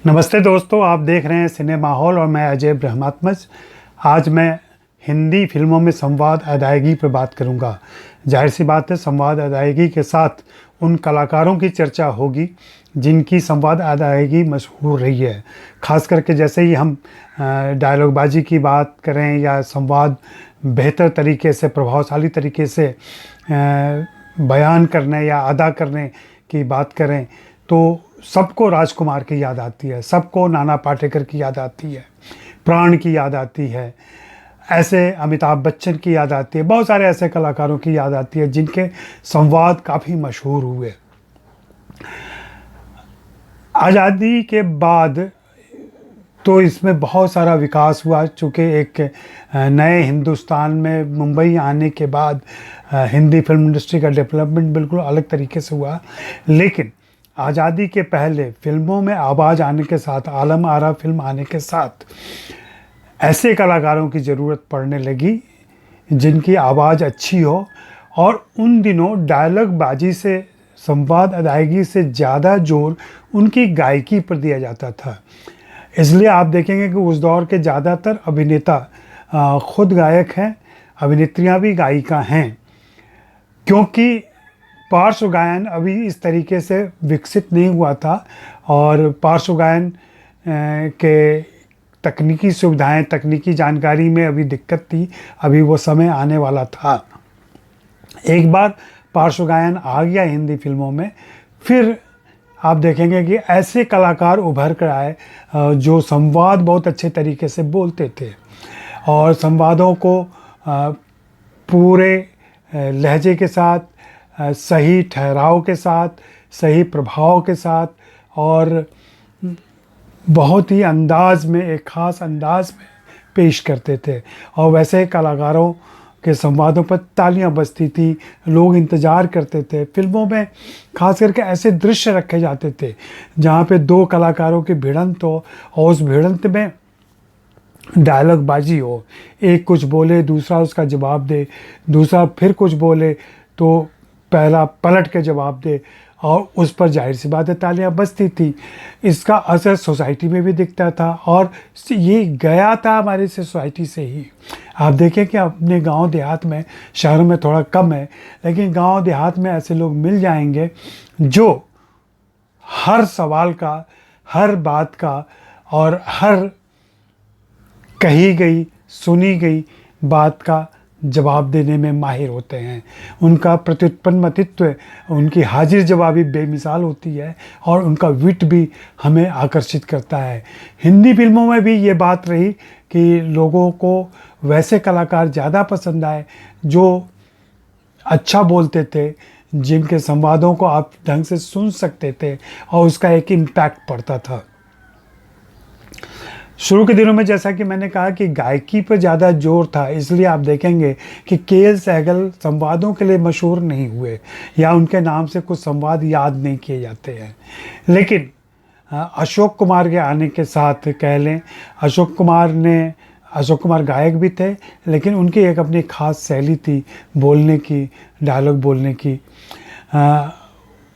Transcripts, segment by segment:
नमस्ते दोस्तों, आप देख रहे हैं सिनेमा हॉल और मैं अजय ब्रह्मात्मज। आज मैं हिंदी फिल्मों में संवाद अदायगी पर बात करूंगा। जाहिर सी बात है, संवाद अदायगी के साथ उन कलाकारों की चर्चा होगी जिनकी संवाद अदायगी मशहूर रही है। ख़ास करके जैसे ही हम डायलॉगबाजी की बात करें या संवाद बेहतर तरीके से, प्रभावशाली तरीके से बयान करने या अदा करने की बात करें तो सबको राजकुमार की याद आती है, सबको नाना पाटेकर की याद आती है, प्राण की याद आती है, ऐसे अमिताभ बच्चन की याद आती है, बहुत सारे ऐसे कलाकारों की याद आती है जिनके संवाद काफ़ी मशहूर हुए। आज़ादी के बाद तो इसमें बहुत सारा विकास हुआ, चूँकि एक नए हिंदुस्तान में मुंबई आने के बाद हिंदी फिल्म इंडस्ट्री का डेवलपमेंट बिल्कुल अलग तरीके से हुआ। लेकिन आज़ादी के पहले फिल्मों में आवाज़ आने के साथ, आलम आरा फिल्म आने के साथ ऐसे कलाकारों की ज़रूरत पड़ने लगी जिनकी आवाज़ अच्छी हो। और उन दिनों डायलॉग बाजी से, संवाद अदायगी से ज़्यादा जोर उनकी गायकी पर दिया जाता था। इसलिए आप देखेंगे कि उस दौर के ज़्यादातर अभिनेता खुद गायक हैं, अभिनेत्रियाँ भी गायिका हैं, क्योंकि पार्श्व गायन अभी इस तरीके से विकसित नहीं हुआ था और पार्श्व गायन के तकनीकी सुविधाएं, तकनीकी जानकारी में अभी दिक्कत थी। अभी वो समय आने वाला था। एक बार पार्श्व गायन आ गया हिंदी फिल्मों में, फिर आप देखेंगे कि ऐसे कलाकार उभर कर आए जो संवाद बहुत अच्छे तरीके से बोलते थे और संवादों को पूरे लहजे के साथ, सही ठहराव के साथ, सही प्रभाव के साथ और बहुत ही अंदाज में, एक ख़ास अंदाज में पेश करते थे। और वैसे कलाकारों के संवादों पर तालियां बजती थी, लोग इंतज़ार करते थे। फिल्मों में ख़ास करके ऐसे दृश्य रखे जाते थे जहाँ पे दो कलाकारों की भिड़ंत हो और उस भिड़ंत में डायलॉग बाजी हो। एक कुछ बोले, दूसरा उसका जवाब दे, दूसरा फिर कुछ बोले तो पहला पलट के जवाब दे, और उस पर जाहिर सी बात है तालियां बजती थी। इसका असर सोसाइटी में भी दिखता था और ये गया था हमारी सोसाइटी से ही। आप देखें कि अपने गांव देहात में, शहरों में थोड़ा कम है, लेकिन गांव देहात में ऐसे लोग मिल जाएंगे जो हर सवाल का, हर बात का और हर कही गई, सुनी गई बात का जवाब देने में माहिर होते हैं। उनका प्रत्युत्पन्नमतित्व, उनकी हाजिर जवाबी बेमिसाल होती है और उनका विट भी हमें आकर्षित करता है। हिंदी फिल्मों में भी ये बात रही कि लोगों को वैसे कलाकार ज़्यादा पसंद आए जो अच्छा बोलते थे, जिनके संवादों को आप ढंग से सुन सकते थे और उसका एक इम्पैक्ट पड़ता था। शुरू के दिनों में जैसा कि मैंने कहा कि गायकी पर ज़्यादा जोर था, इसलिए आप देखेंगे कि के.एल. सहगल संवादों के लिए मशहूर नहीं हुए या उनके नाम से कुछ संवाद याद नहीं किए जाते हैं। लेकिन अशोक कुमार के आने के साथ कह लें, अशोक कुमार गायक भी थे, लेकिन उनकी एक अपनी ख़ास शैली थी बोलने की, डायलॉग बोलने की।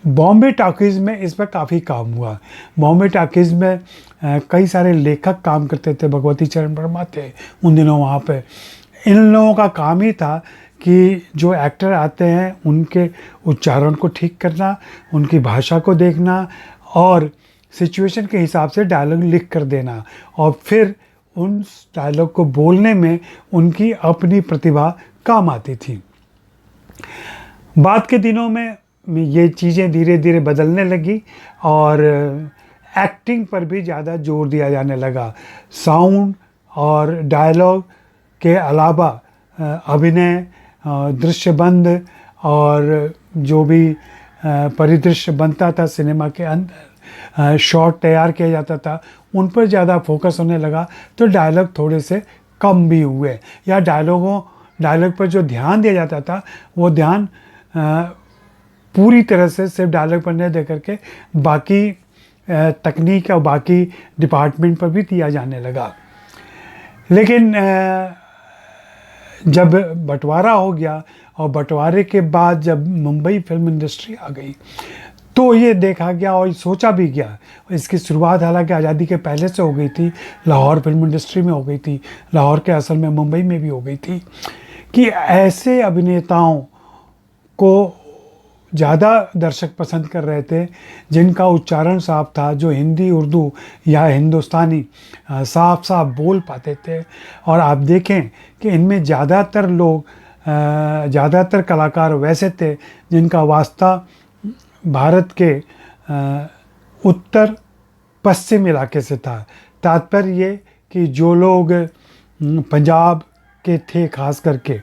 बॉम्बे टॉकीज़ में इस पर काफ़ी काम हुआ। बॉम्बे टॉकीज़ में कई सारे लेखक काम करते थे, भगवती चरण वर्मा थे उन दिनों वहाँ पे। इन लोगों का काम ही था कि जो एक्टर आते हैं उनके उच्चारण को ठीक करना, उनकी भाषा को देखना और सिचुएशन के हिसाब से डायलॉग लिख कर देना, और फिर उन डायलॉग को बोलने में उनकी अपनी प्रतिभा काम आती थी। बाद के दिनों में ये चीज़ें धीरे धीरे बदलने लगी और एक्टिंग पर भी ज़्यादा जोर दिया जाने लगा। साउंड और डायलॉग के अलावा अभिनय, दृश्यबंद और जो भी परिदृश्य बनता था सिनेमा के अंदर, शॉट तैयार किया जाता था, उन पर ज़्यादा फोकस होने लगा। तो डायलॉग थोड़े से कम भी हुए, या डायलॉग पर जो ध्यान दिया जाता था वो ध्यान पूरी तरह से सिर्फ डायलॉग पर नहीं दे करके बाकी तकनीक और बाकी डिपार्टमेंट पर भी दिया जाने लगा। लेकिन जब बंटवारा हो गया और बंटवारे के बाद जब मुंबई फिल्म इंडस्ट्री आ गई तो ये देखा गया और सोचा भी गया। इसकी शुरुआत हालांकि आज़ादी के पहले से हो गई थी, लाहौर फिल्म इंडस्ट्री में हो गई थी, लाहौर के असल में मुंबई में भी हो गई थी, कि ऐसे अभिनेताओं को ज़्यादा दर्शक पसंद कर रहे थे जिनका उच्चारण साफ था, जो हिंदी, उर्दू या हिंदुस्तानी साफ साफ बोल पाते थे। और आप देखें कि इनमें ज़्यादातर लोग, ज़्यादातर कलाकार वैसे थे जिनका वास्ता भारत के उत्तर पश्चिम इलाके से था। तात्पर्य ये कि जो लोग पंजाब के थे खास करके,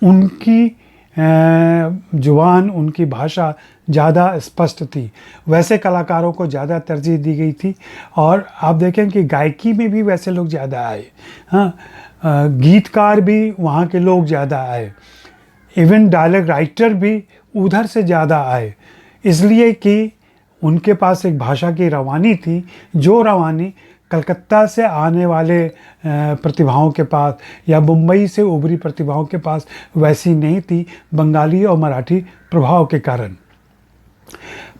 उनकी जुबान, उनकी भाषा ज़्यादा स्पष्ट थी, वैसे कलाकारों को ज़्यादा तरजीह दी गई थी। और आप देखें कि गायकी में भी वैसे लोग ज़्यादा आए, हाँ, गीतकार भी वहाँ के लोग ज़्यादा आए, इवन डायलॉग राइटर भी उधर से ज़्यादा आए, इसलिए कि उनके पास एक भाषा की रवानी थी, जो रवानी कलकत्ता से आने वाले प्रतिभाओं के पास या मुंबई से उभरी प्रतिभाओं के पास वैसी नहीं थी, बंगाली और मराठी प्रभाव के कारण।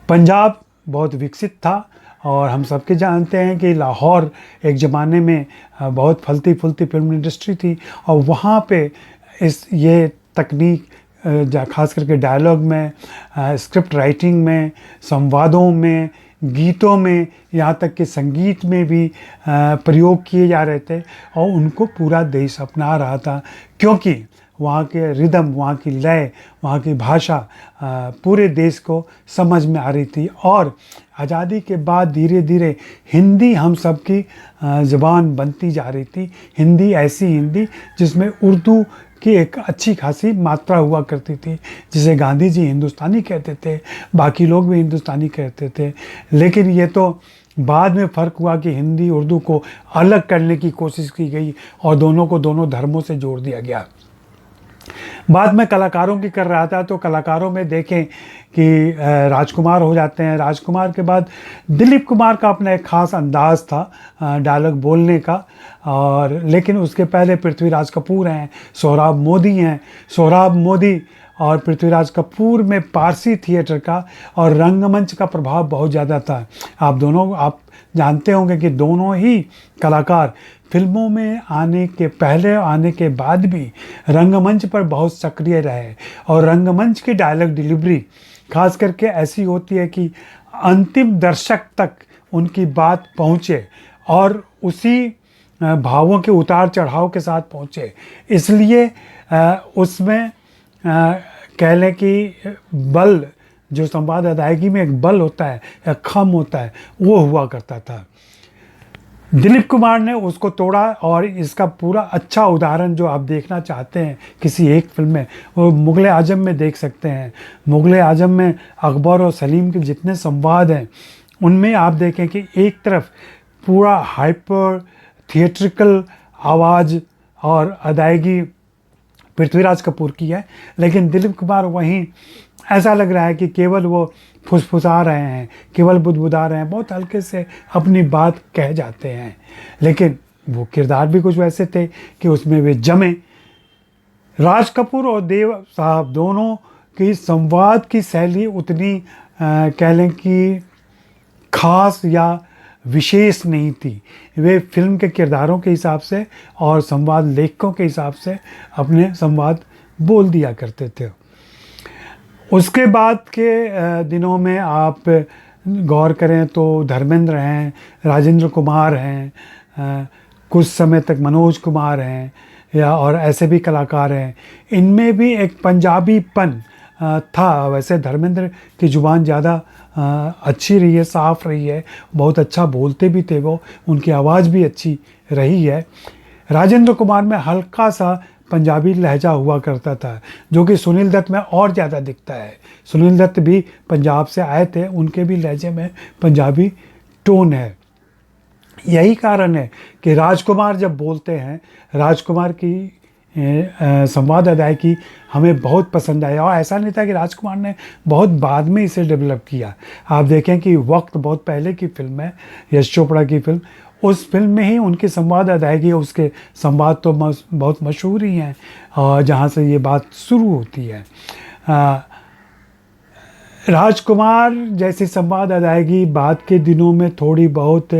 पंजाब बहुत विकसित था और हम सबके जानते हैं कि लाहौर एक ज़माने में बहुत फलती फूलती फिल्म इंडस्ट्री थी, और वहाँ पे ये तकनीक खास करके डायलॉग में, स्क्रिप्ट राइटिंग में, संवादों में, गीतों में, यहाँ तक कि संगीत में भी प्रयोग किए जा रहे थे, और उनको पूरा देश अपना रहा था, क्योंकि वहाँ के रिदम, वहाँ की लय, वहाँ की भाषा पूरे देश को समझ में आ रही थी। और आज़ादी के बाद धीरे धीरे हिंदी हम सब की ज़बान बनती जा रही थी। हिंदी ऐसी हिंदी जिसमें उर्दू की एक अच्छी खासी मात्रा हुआ करती थी, जिसे गांधी जी हिंदुस्तानी कहते थे, बाकी लोग भी हिंदुस्तानी कहते थे। लेकिन ये तो बाद में फ़र्क हुआ कि हिंदी उर्दू को अलग करने की कोशिश की गई और दोनों को दोनों धर्मों से जोड़ दिया गया। बाद में कलाकारों की कर रहा था, तो कलाकारों में देखें कि राजकुमार हो जाते हैं। राजकुमार के बाद दिलीप कुमार का अपना एक ख़ास अंदाज़ था डायलॉग बोलने का, और लेकिन उसके पहले पृथ्वीराज कपूर हैं, सोहराब मोदी हैं। सोहराब मोदी और पृथ्वीराज कपूर में पारसी थिएटर का और रंगमंच का प्रभाव बहुत ज़्यादा था। आप जानते होंगे कि दोनों ही कलाकार फिल्मों में आने के पहले, आने के बाद भी रंगमंच पर बहुत सक्रिय रहे, और रंगमंच की डायलॉग डिलीवरी खास करके ऐसी होती है कि अंतिम दर्शक तक उनकी बात पहुँचे और उसी भावों के उतार चढ़ाव के साथ पहुँचे। इसलिए उसमें कह लें कि बल, जो संवाद अदायगी में एक बल होता है, एक खम होता है, वो हुआ करता था। दिलीप कुमार ने उसको तोड़ा, और इसका पूरा अच्छा उदाहरण जो आप देखना चाहते हैं किसी एक फिल्म में, वो मुग़ल आज़म में देख सकते हैं। मुग़ल आज़म में अकबर और सलीम के जितने संवाद हैं, उनमें आप देखें कि एक तरफ पूरा हाइपर थिएट्रिकल आवाज़ और अदायगी पृथ्वीराज कपूर की है, लेकिन दिलीप कुमार वहीं ऐसा लग रहा है कि केवल वो फुसफुसा रहे हैं, केवल बुदबुदा रहे हैं, बहुत हल्के से अपनी बात कह जाते हैं। लेकिन वो किरदार भी कुछ वैसे थे कि उसमें वे जमे। राज कपूर और देव साहब दोनों की संवाद की शैली उतनी कह लें कि खास या विशेष नहीं थी। वे फिल्म के किरदारों के हिसाब से और संवाद लेखकों के हिसाब से अपने संवाद बोल दिया करते थे। उसके बाद के दिनों में आप गौर करें तो धर्मेंद्र हैं, राजेंद्र कुमार हैं, कुछ समय तक मनोज कुमार हैं, या और ऐसे भी कलाकार हैं। इनमें भी एक पंजाबीपन था। वैसे धर्मेंद्र की ज़ुबान ज़्यादा अच्छी रही है, साफ़ रही है, बहुत अच्छा बोलते भी थे वो, उनकी आवाज़ भी अच्छी रही है। राजेंद्र कुमार में हल्का सा पंजाबी लहजा हुआ करता था, जो कि सुनील दत्त में और ज़्यादा दिखता है। सुनील दत्त भी पंजाब से आए थे, उनके भी लहजे में पंजाबी टोन है। यही कारण है कि राजकुमार जब बोलते हैं, राजकुमार की संवाद अदायगी हमें बहुत पसंद आया। और ऐसा नहीं था कि राजकुमार ने बहुत बाद में इसे डेवलप किया। आप देखें कि वक्त बहुत पहले की फिल्म है, यश चोपड़ा की फिल्म, उस फिल्म में ही उनकी संवाद अदायगी, उसके संवाद तो बहुत मशहूर ही हैं, और जहाँ से ये बात शुरू होती है। राजकुमार जैसी संवाद अदायगी बाद के दिनों में थोड़ी बहुत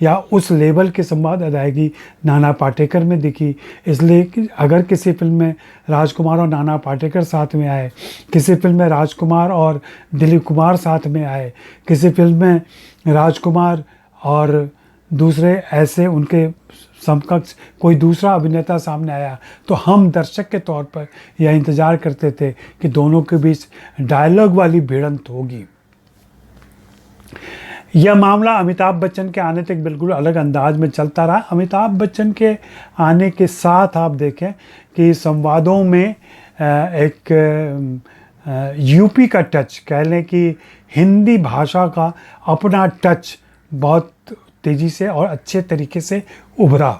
या उस लेवल की संवाद अदायगी नाना पाटेकर में दिखी। इसलिए कि अगर किसी फिल्म में राजकुमार और नाना पाटेकर साथ में आए, किसी फिल्म में राजकुमार और दिलीप कुमार साथ में आए, किसी फिल्म में राजकुमार और दूसरे ऐसे उनके समकक्ष कोई दूसरा अभिनेता सामने आया, तो हम दर्शक के तौर पर यह इंतज़ार करते थे कि दोनों के बीच डायलॉग वाली भिड़ंत होगी। यह मामला अमिताभ बच्चन के आने तक बिल्कुल अलग अंदाज में चलता रहा। अमिताभ बच्चन के आने के साथ आप देखें कि संवादों में एक यूपी का टच, कह लें कि हिंदी भाषा का अपना टच बहुत तेज़ी से और अच्छे तरीके से उभरा,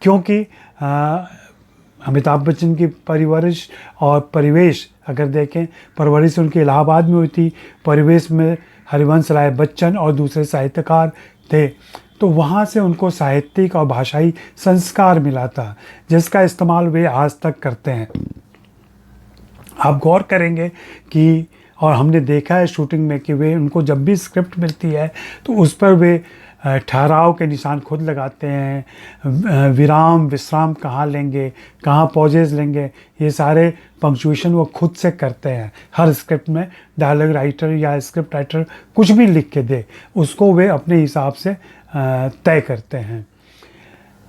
क्योंकि अमिताभ बच्चन की परवरिश और परिवेश अगर देखें, परवरिश उनकी इलाहाबाद में हुई थी, परिवेश में हरिवंश राय बच्चन और दूसरे साहित्यकार थे, तो वहाँ से उनको साहित्यिक और भाषाई संस्कार मिला था, जिसका इस्तेमाल वे आज तक करते हैं। आप गौर करेंगे कि, और हमने देखा है शूटिंग में, कि वे उनको जब भी स्क्रिप्ट मिलती है तो उस पर वे ठहराव के निशान खुद लगाते हैं। विराम विश्राम कहाँ लेंगे, कहाँ पॉजेज लेंगे, ये सारे पंक्चुएशन वो खुद से करते हैं। हर स्क्रिप्ट में डायलॉग राइटर या स्क्रिप्ट राइटर कुछ भी लिख के दे, उसको वे अपने हिसाब से तय करते हैं।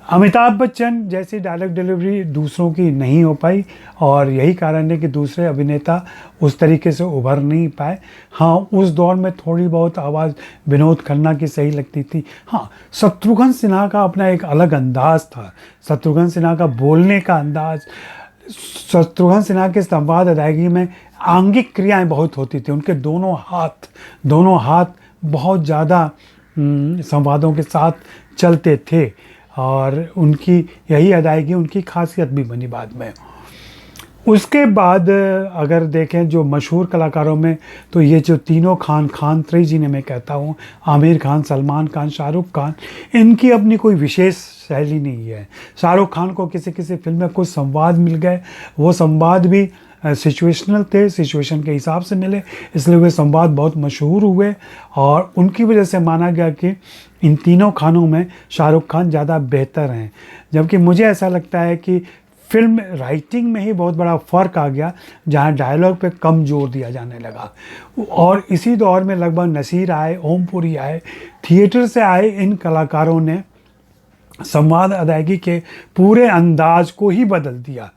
अमिताभ बच्चन जैसी डायलॉग डिलीवरी दूसरों की नहीं हो पाई, और यही कारण है कि दूसरे अभिनेता उस तरीके से उभर नहीं पाए। हाँ, उस दौर में थोड़ी बहुत आवाज़ विनोद खन्ना की सही लगती थी। हाँ, शत्रुघ्न सिन्हा का अपना एक अलग अंदाज था। शत्रुघ्न सिन्हा का बोलने का अंदाज, शत्रुघ्न सिन्हा के संवाद अदायगी में आंगिक क्रियाएं बहुत होती थी। उनके दोनों हाथ बहुत ज़्यादा संवादों के साथ चलते थे, और उनकी यही अदायगी उनकी खासियत भी बनी बाद में। उसके बाद अगर देखें जो मशहूर कलाकारों में, तो ये जो तीनों खान त्री जिन्हें मैं कहता हूँ, आमिर खान, सलमान खान, शाहरुख खान, इनकी अपनी कोई विशेष शैली नहीं है। शाहरुख खान को किसी फिल्म में कुछ संवाद मिल गए, वो संवाद भी सिचुएशनल थे, सिचुएशन के हिसाब से मिले, इसलिए वे संवाद बहुत मशहूर हुए, और उनकी वजह से माना गया कि इन तीनों खानों में शाहरुख खान ज़्यादा बेहतर हैं। जबकि मुझे ऐसा लगता है कि फिल्म राइटिंग में ही बहुत बड़ा फ़र्क आ गया, जहाँ डायलॉग पे कम जोर दिया जाने लगा। और इसी दौर में लगभग नसीर आए, ओमपुरी आए, थिएटर से आए इन कलाकारों ने संवाद अदायगी के पूरे अंदाज को ही बदल दिया।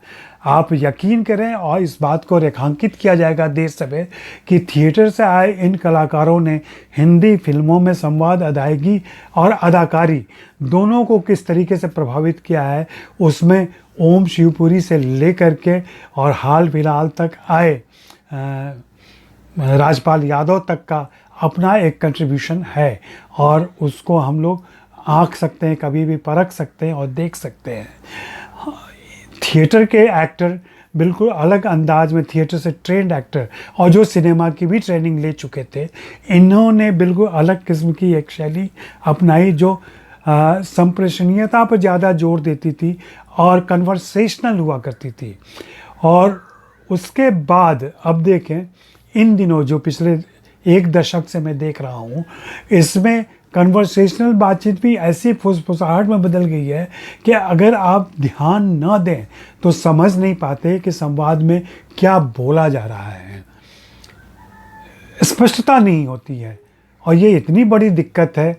आप यकीन करें, और इस बात को रेखांकित किया जाएगा देश सभर, कि थिएटर से आए इन कलाकारों ने हिंदी फिल्मों में संवाद अदायगी और अदाकारी दोनों को किस तरीके से प्रभावित किया है। उसमें ओम शिवपुरी से लेकर के और हाल फिलहाल तक आए राजपाल यादव तक का अपना एक कंट्रीब्यूशन है, और उसको हम लोग आँक सकते हैं, कभी भी परख सकते हैं और देख सकते हैं। थिएटर के एक्टर बिल्कुल अलग अंदाज में, थिएटर से ट्रेंड एक्टर और जो सिनेमा की भी ट्रेनिंग ले चुके थे, इन्होंने बिल्कुल अलग किस्म की एक शैली अपनाई, जो संप्रेषणीयता पर ज़्यादा जोर देती थी और कन्वर्सेशनल हुआ करती थी। और उसके बाद अब देखें, इन दिनों जो पिछले एक दशक से मैं देख रहा हूँ, इसमें कन्वर्सेशनल बातचीत भी ऐसी फुसफुसाहट में बदल गई है कि अगर आप ध्यान न दें तो समझ नहीं पाते कि संवाद में क्या बोला जा रहा है। स्पष्टता नहीं होती है, और ये इतनी बड़ी दिक्कत है।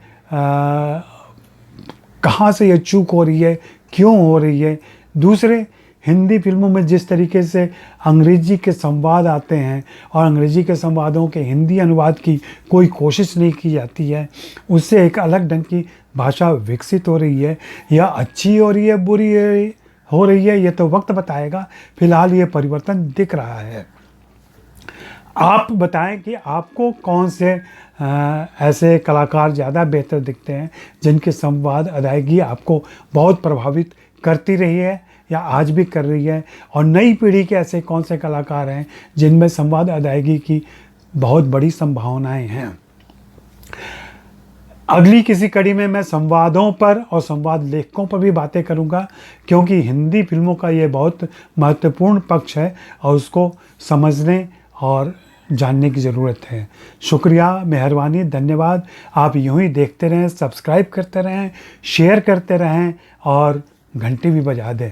कहाँ से ये चूक हो रही है, क्यों हो रही है? दूसरे हिंदी फिल्मों में जिस तरीके से अंग्रेजी के संवाद आते हैं और अंग्रेजी के संवादों के हिंदी अनुवाद की कोई कोशिश नहीं की जाती है, उससे एक अलग ढंग की भाषा विकसित हो रही है। या अच्छी हो रही है, बुरी हो रही है, ये तो वक्त बताएगा। फिलहाल ये परिवर्तन दिख रहा है। आप बताएं कि आपको कौन से ऐसे कलाकार ज़्यादा बेहतर दिखते हैं, जिनके संवाद अदायगी आपको बहुत प्रभावित करती रही है या आज भी कर रही है, और नई पीढ़ी के ऐसे कौन से कलाकार हैं जिनमें संवाद अदायगी की बहुत बड़ी संभावनाएं हैं। अगली किसी कड़ी में मैं संवादों पर और संवाद लेखकों पर भी बातें करूंगा, क्योंकि हिंदी फिल्मों का ये बहुत महत्वपूर्ण पक्ष है, और उसको समझने और जानने की ज़रूरत है। शुक्रिया, मेहरबानी, धन्यवाद। आप यूं ही देखते रहें, सब्सक्राइब करते रहें, शेयर करते रहें और घंटी भी बजा दें।